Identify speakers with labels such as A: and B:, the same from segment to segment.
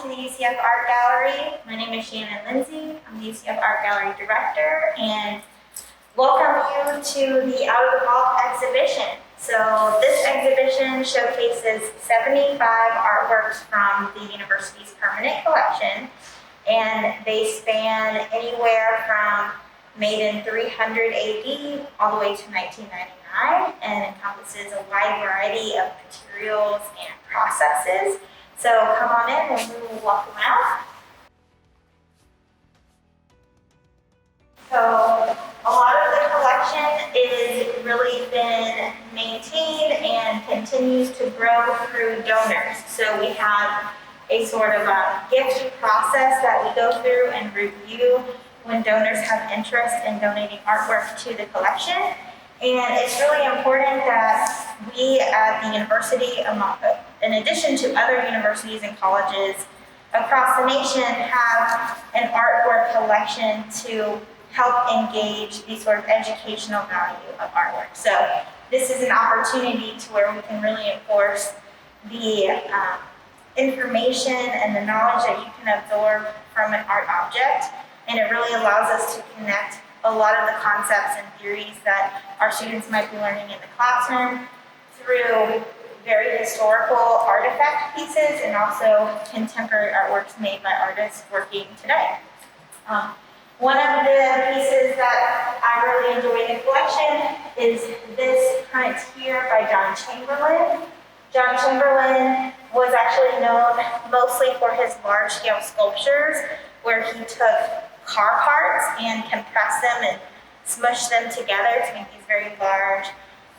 A: to the UCF Art Gallery. My name is Shannon Lindsay. I'm the UCF Art Gallery Director, and welcome you to the Out of the Vault exhibition. So this exhibition showcases 75 artworks from the university's permanent collection, and they span anywhere from made in 300 AD all the way to 1999, and encompasses a wide variety of materials and processes. So come on in and we will walk around. So a lot of the collection is really been maintained and continues to grow through donors. So we have a sort of a gift process that we go through and review when donors have interest in donating artwork to the collection. And it's really important that we at the university, in addition to other universities and colleges across the nation, have an artwork collection to help engage the sort of educational value of artwork. So this is an opportunity to where we can really enforce the information and the knowledge that you can absorb from an art object. And it really allows us to connect a lot of the concepts and theories that our students might be learning in the classroom through very historical artifact pieces and also contemporary artworks made by artists working today. One of the pieces that I really enjoy in the collection is this print here by John Chamberlain. John Chamberlain was actually known mostly for his large-scale sculptures where he took car parts and compressed them and smushed them together to make these very large,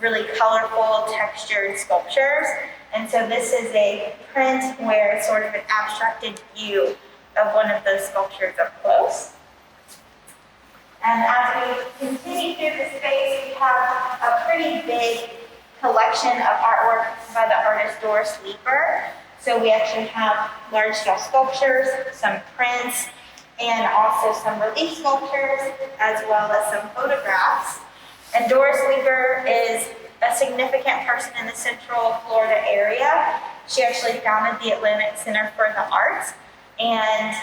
A: really colorful, textured sculptures. And so this is a print where it's sort of an abstracted view of one of those sculptures up close. And as we continue through the space, we have a pretty big collection of artwork by the artist Doris Leeper. So we actually have large-scale sculptures, some prints, and also some relief sculptures, as well as some photographs. And Doris Leeper is a significant person in the Central Florida area. She actually founded the Atlantic Center for the Arts, and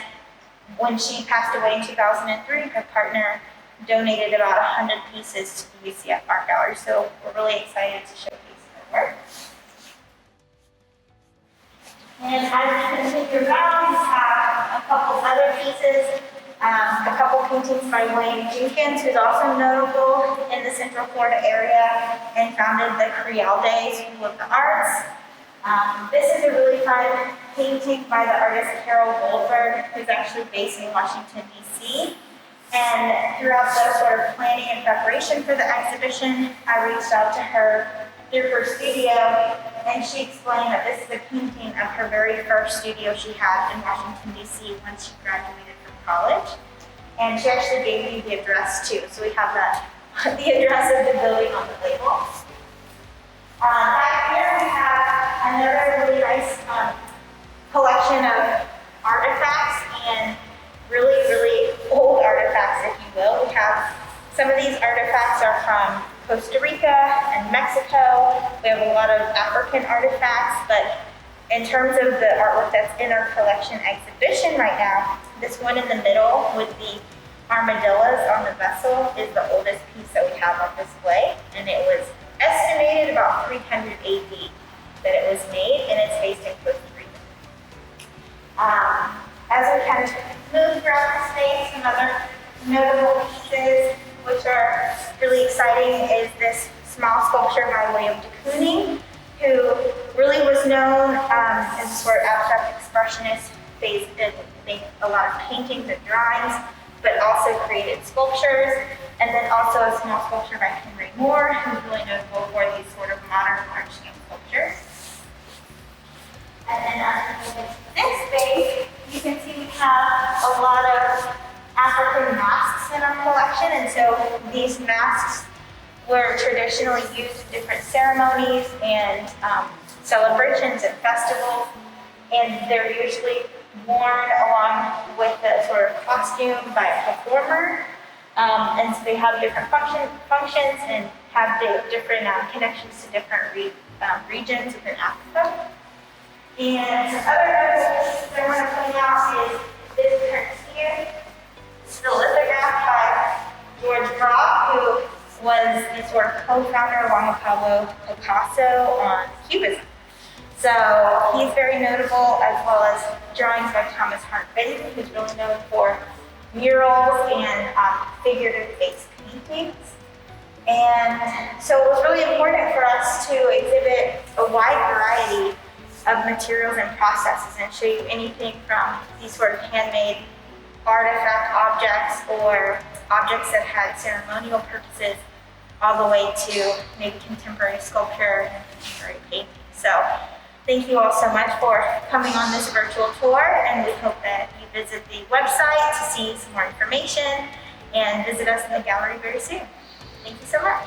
A: when she passed away in 2003, her partner donated about 100 pieces to the UCF Art Gallery, so we're really excited to showcase her work. And as we continue around, we have a couple other pieces, a couple paintings by Jenkins, who's also notable in the Central Florida area and founded the Creole School of the Arts. This is a really fun painting by the artist Carol Goldberg, who's actually based in Washington, D.C. And throughout the sort of planning and preparation for the exhibition, I reached out to her through her studio, and she explained that this is a painting of her very first studio she had in Washington, D.C. once she graduated from college. And she actually gave me the address too, so we have the address of the building on the label. Back here we have another really nice collection of artifacts, and really, really old artifacts, if you will. We have some of these artifacts are from Costa Rica and Mexico. We have a lot of African artifacts, but in terms of the artwork that's in our collection exhibition right now, this one in the middle with the armadillos on the vessel is the oldest piece that we have on display, and it was estimated about 300 AD that it was made, and it's based in Costa Rica. As we kind of move throughout the space, some other notable pieces which are really exciting is this small sculpture by William de Kooning, who really was known as a sort of abstract expressionist, based in a lot of paintings and drawings, but also created sculptures, and then also a small sculpture by Henry Moore, who's really notable for these sort of modern large-scale sculptures. And then as we move into the next space, you can see we have a lot of African masks in our collection, and so these masks were traditionally used in different ceremonies and celebrations and festivals, and they're usually worn along with the sort of costume by a performer, and so they have different functions and have different connections to different regions within Africa. And some other notable pieces I want to point out is this print here. It's the lithograph by George Braque, who was the sort of co-founder along with Pablo Picasso on Cubism. So he's very notable, as well as drawings by Thomas Hart Benton, who's really known for murals and figurative-based paintings. And so it was really important for us to exhibit a wide variety of materials and processes and show you anything from these sort of handmade artifact objects or objects that had ceremonial purposes all the way to maybe contemporary sculpture and contemporary painting. So thank you all so much for coming on this virtual tour, and we hope that you visit the website to see some more information and visit us in the gallery very soon. Thank you so much.